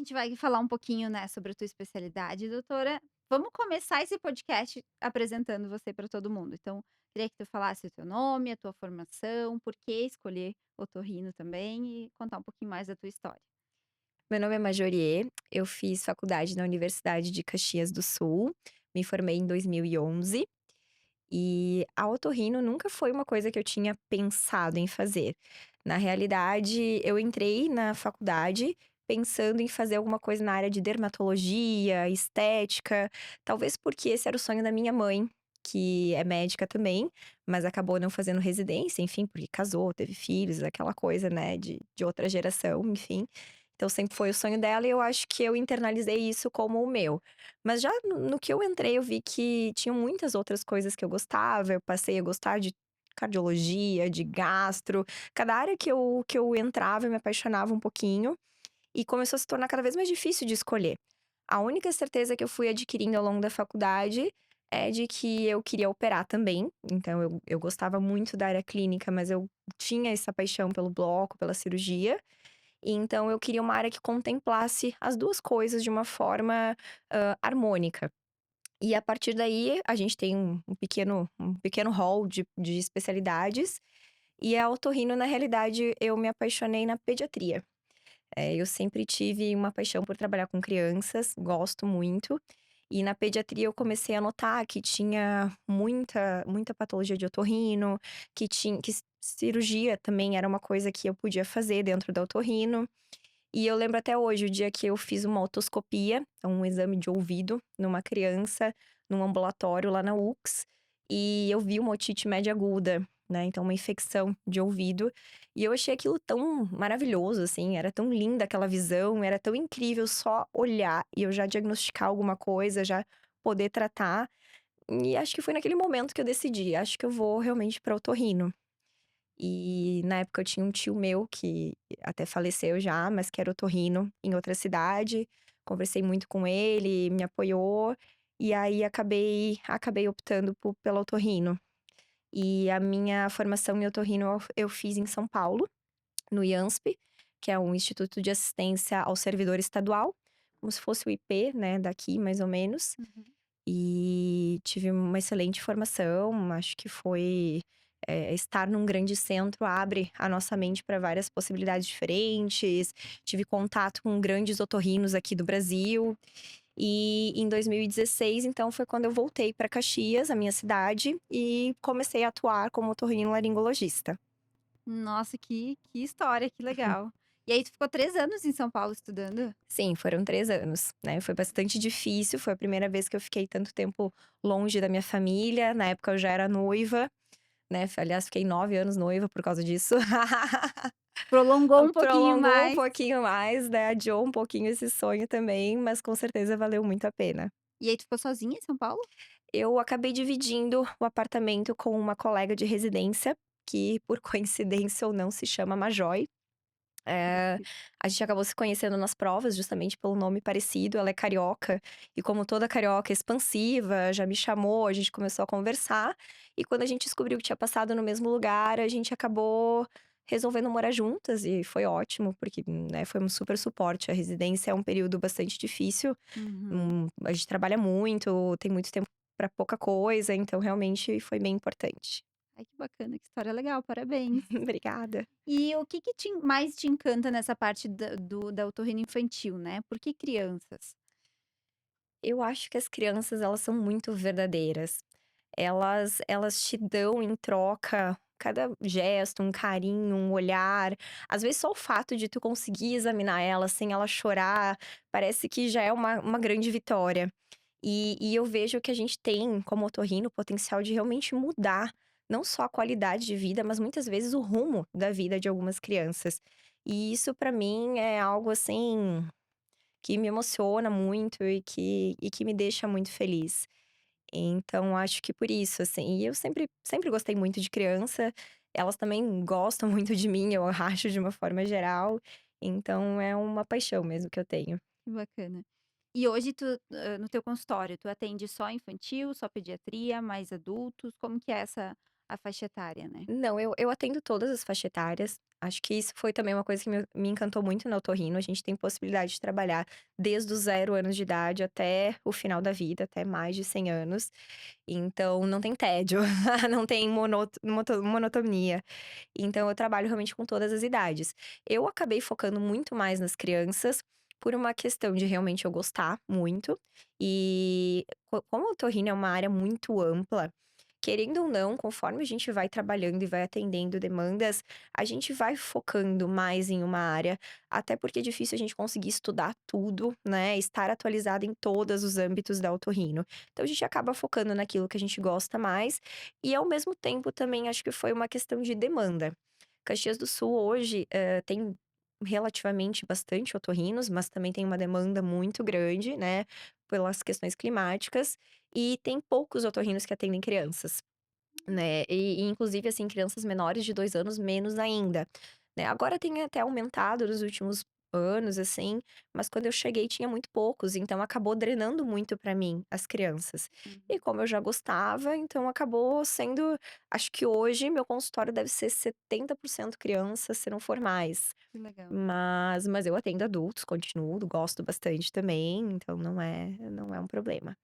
gente vai falar um pouquinho, né, sobre a tua especialidade, doutora. Vamos começar esse podcast apresentando você para todo mundo. Então, queria que tu falasse o teu nome, a tua formação, por que escolher otorrino também e contar um pouquinho mais da tua história. Meu nome é Majorie, eu fiz faculdade na Universidade de Caxias do Sul, me formei em 2011 e a otorrino nunca foi uma coisa que eu tinha pensado em fazer. Na realidade, eu entrei na faculdade pensando em fazer alguma coisa na área de dermatologia, estética, talvez porque esse era o sonho da minha mãe, que é médica também, mas acabou não fazendo residência, enfim, porque casou, teve filhos, aquela coisa, né, de outra geração, enfim. Então sempre foi o sonho dela e eu acho que eu internalizei isso como o meu. Mas já no que eu entrei, eu vi que tinham muitas outras coisas que eu gostava, eu passei a gostar de cardiologia, de gastro, cada área que eu entrava, eu me apaixonava um pouquinho, e começou a se tornar cada vez mais difícil de escolher. A única certeza que eu fui adquirindo ao longo da faculdade é de que eu queria operar também, então eu gostava muito da área clínica, mas eu tinha essa paixão pelo bloco, pela cirurgia, e então eu queria uma área que contemplasse as 2 coisas de uma forma, harmônica. E a partir daí, a gente tem um pequeno hall de especialidades, e a otorrino, na realidade, eu me apaixonei na pediatria. Eu sempre tive uma paixão por trabalhar com crianças, gosto muito, e na pediatria eu comecei a notar que tinha muita patologia de otorrino, que cirurgia também era uma coisa que eu podia fazer dentro da otorrino. E eu lembro até hoje o dia que eu fiz uma otoscopia, um exame de ouvido numa criança, num ambulatório lá na UX, e eu vi uma otite média aguda, né, então uma infecção de ouvido, e eu achei aquilo tão maravilhoso, assim, era tão linda aquela visão, era tão incrível só olhar e eu já diagnosticar alguma coisa, já poder tratar, e acho que foi naquele momento que eu decidi, acho que eu vou realmente pra otorrino. E na época eu tinha um tio meu que até faleceu já, mas que era otorrino em outra cidade. Conversei muito com ele, me apoiou, e aí acabei optando pela otorrino. E a minha formação em otorrino eu fiz em São Paulo, no IANSP, que é um Instituto de Assistência ao Servidor Estadual, como se fosse o IP, né, daqui mais ou menos. Uhum. E tive uma excelente formação, acho que foi estar num grande centro abre a nossa mente para várias possibilidades diferentes. Tive contato com grandes otorrinos aqui do Brasil. E em 2016, então, foi quando eu voltei para Caxias, a minha cidade, e comecei a atuar como otorrinolaringologista. Nossa, que história, que legal. E aí tu ficou 3 anos em São Paulo estudando? Sim, foram 3 anos, né, foi bastante difícil, foi a primeira vez que eu fiquei tanto tempo longe da minha família, na época eu já era noiva, né, aliás, fiquei 9 anos noiva por causa disso. Prolongou um pouquinho Prolongou um mais. pouquinho mais, né, adiou um pouquinho esse sonho também, mas com certeza valeu muito a pena. E aí tu ficou sozinha em São Paulo? Eu acabei dividindo o apartamento com uma colega de residência, que por coincidência ou não se chama Majoy. Eh, a gente acabou se conhecendo nas provas, justamente pelo nome parecido, ela é carioca, e como toda carioca é expansiva, já me chamou, a gente começou a conversar, e quando a gente descobriu que tinha passado no mesmo lugar, a gente acabou resolvendo morar juntas e foi ótimo, porque, né, foi um super suporte. A residência é um período bastante difícil, Uhum. a gente trabalha muito, tem muito tempo pra pouca coisa, então realmente foi bem importante. Ai, que bacana, que história legal, parabéns. Obrigada. E o que que mais te encanta nessa parte da otorrino infantil, né? Por que crianças? Eu acho que as crianças, elas são muito verdadeiras. Elas te dão em troca cada gesto, um carinho, um olhar. Às vezes só o fato de tu conseguir examinar ela sem ela chorar, parece que já é uma grande vitória. E eu vejo que a gente tem, como otorrino, o potencial de realmente mudar, não só a qualidade de vida, mas muitas vezes o rumo da vida de algumas crianças. E isso pra mim é algo assim que me emociona muito e que me deixa muito feliz. Então acho que por isso, assim, e eu sempre gostei muito de criança, elas também gostam muito de mim, eu acho, de uma forma geral, então é uma paixão mesmo que eu tenho. Que bacana. E hoje tu, no teu consultório, tu atende só infantil, só pediatria, mais adultos? Como que é essa a faixa etária, né? Não, eu atendo todas as faixa etárias, Acho que isso foi também uma coisa que me encantou muito na otorrino, a gente tem possibilidade de trabalhar desde os 0 anos de idade até o final da vida, até mais de 100 anos, então não tem tédio, não tem monotonia. Então eu trabalho realmente com todas as idades. Eu acabei focando muito mais nas crianças, por uma questão de realmente eu gostar muito, e como a otorrino é uma área muito ampla, querendo ou não, conforme a gente vai trabalhando e vai atendendo demandas, a gente vai focando mais em uma área, até porque é difícil a gente conseguir estudar tudo, né, estar atualizado em todos os âmbitos da otorrino. Então a gente acaba focando naquilo que a gente gosta mais, e ao mesmo tempo também acho que foi uma questão de demanda. Caxias do Sul hoje, tem relativamente bastante otorrinos, mas também tem uma demanda muito grande, né, pelas questões climáticas, e tem poucos otorrinos que atendem crianças, né, e inclusive, assim, crianças menores de 2 anos, menos ainda, né. Agora tem até aumentado nos últimos anos, assim, mas quando eu cheguei tinha muito poucos, então acabou drenando muito pra mim as crianças. E Uhum, como eu já gostava, então acabou sendo, acho que hoje meu consultório deve ser 70% criança, se não for mais. que legal, Mas eu atendo adultos, continuo, gosto bastante também, então não é um problema.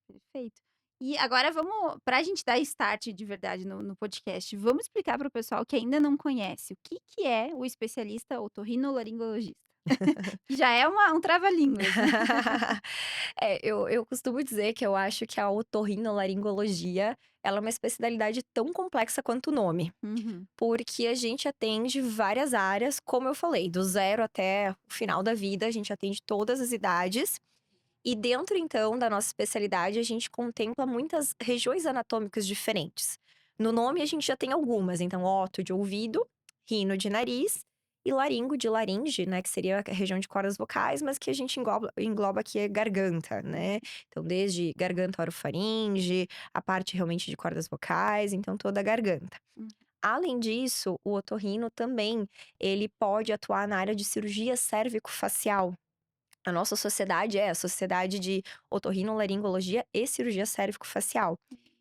perfeito. E agora vamos para a gente dar start de verdade no podcast, vamos explicar para o pessoal que ainda não conhece, o que que é o especialista otorrinolaringologista? Que já é um trava-línguas, né. É, eu costumo dizer que eu acho que a otorrinolaringologia, ela é uma especialidade tão complexa quanto o nome, Uhum, porque a gente atende várias áreas, como eu falei, do 0 até o final da vida, a gente atende todas as idades, e dentro então da nossa especialidade, a gente contempla muitas regiões anatômicas diferentes. No nome a gente já tem algumas, então oto de ouvido, rino de nariz e laringo de laringe, né, que seria a região de cordas vocais, mas que a gente engloba aqui é garganta, né. uhum, Então desde garganta orofaringe, a parte realmente de cordas vocais, então toda a garganta. uhum. Além disso, o otorrino também, ele pode atuar na área de cirurgia cérvico-facial. A nossa sociedade é a sociedade de otorrinolaringologia e cirurgia cérvico-facial.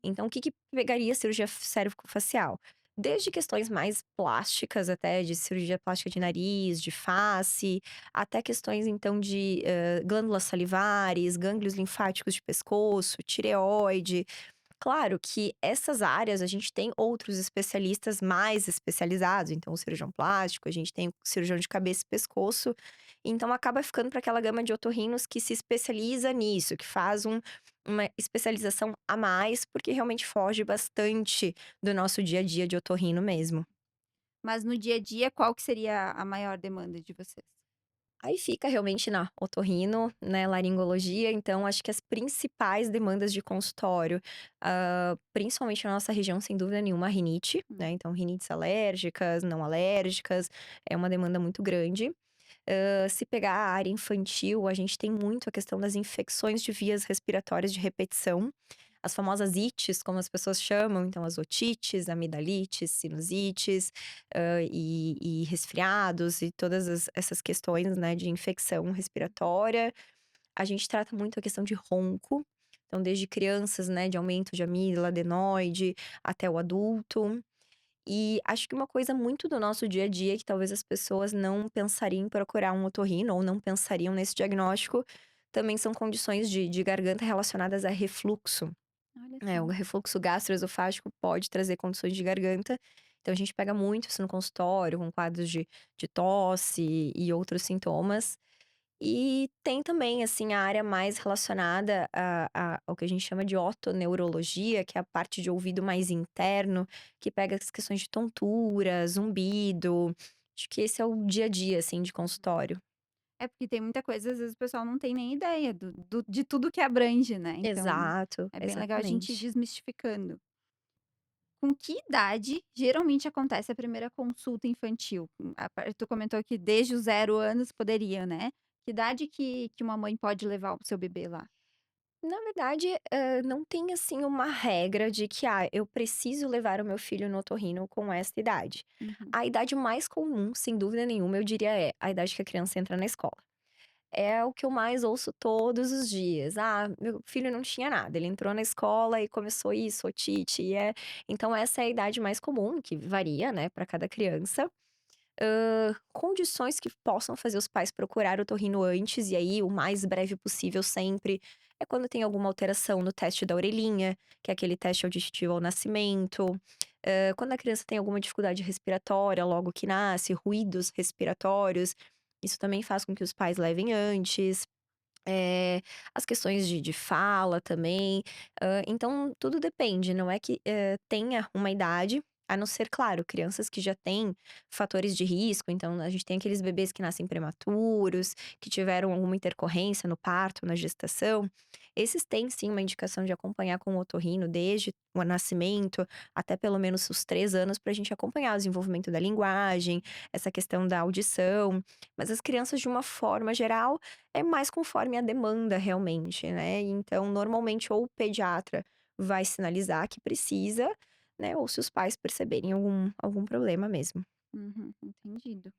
Então, o que que pegaria a cirurgia cérvico-facial? Desde questões mais plásticas, até de cirurgia plástica de nariz, de face, até questões então de glândulas salivares, gânglios linfáticos de pescoço, tireoide. Claro que essas áreas a gente tem outros especialistas mais especializados, então o cirurgião plástico, a gente tem o cirurgião de cabeça e pescoço, então acaba ficando para aquela gama de otorrinos que se especializa nisso, que faz uma especialização a mais, porque realmente foge bastante do nosso dia a dia de otorrino mesmo. Mas no dia a dia, qual que seria a maior demanda de vocês? Aí fica realmente na otorrino, né, laringologia, então acho que as principais demandas de consultório, principalmente na nossa região, sem dúvida nenhuma, a rinite, né, Uhum. então rinites alérgicas, não alérgicas, é uma demanda muito grande. Se pegar a área infantil, a gente tem muito a questão das infecções de vias respiratórias de repetição, as famosas ites, como as pessoas chamam, então as otites, amidalites, sinusites, e resfriados e todas essas questões, né, de infecção respiratória. A gente trata muito a questão de ronco, então desde crianças, né, de aumento de amígdala, adenoide, até o adulto. E acho que uma coisa muito do nosso dia a dia, que talvez as pessoas não pensariam em procurar um otorrino ou não pensariam nesse diagnóstico, também são condições de garganta relacionadas a refluxo. Olha É, o só. refluxo gastroesofágico pode trazer condições de garganta, então a gente pega muito isso no consultório, com quadros de tosse e outros sintomas. E tem também, assim, a área mais relacionada ao que a gente chama de otoneurologia, que é a parte de ouvido mais interno, que pega as questões de tontura, zumbido. Acho que esse é o dia a dia, assim, de consultório. É porque tem muita coisa, às vezes o pessoal não tem nem ideia de tudo que abrange, né, então Exato, é bem legal a gente ir exatamente. desmistificando. Com que idade geralmente acontece a primeira consulta infantil? Tu comentou que desde os 0 anos poderia, né. Que idade que uma mãe pode levar o seu bebê lá? Na verdade, não tem, assim, uma regra de que: "Ah, eu preciso levar o meu filho no otorrino com esta idade". Uhum. A idade mais comum, sem dúvida nenhuma, eu diria é a idade que a criança entra na escola. É o que eu mais ouço todos os dias. "Ah, meu filho não tinha nada, ele entrou na escola e começou isso, otite", então essa é a idade mais comum, que varia, né, para cada criança. condições que possam fazer os pais procurar o otorrino antes, e aí o mais breve possível sempre, é quando tem alguma alteração no teste da orelhinha, que é aquele teste auditivo ao nascimento, quando a criança tem alguma dificuldade respiratória logo que nasce, ruídos respiratórios, isso também faz com que os pais levem antes. As questões de fala também, então tudo depende, não é que, tenha uma idade, a não ser, claro, crianças que já têm fatores de risco, então a gente tem aqueles bebês que nascem prematuros, que tiveram alguma intercorrência no parto, na gestação, esses têm sim uma indicação de acompanhar com o otorrino desde o nascimento até pelo menos os 3 anos, para a gente acompanhar o desenvolvimento da linguagem, essa questão da audição, mas as crianças de uma forma geral é mais conforme a demanda realmente, né, então normalmente ou o pediatra vai sinalizar que precisa, né, ou se os pais perceberem algum problema mesmo. Uhum, entendido.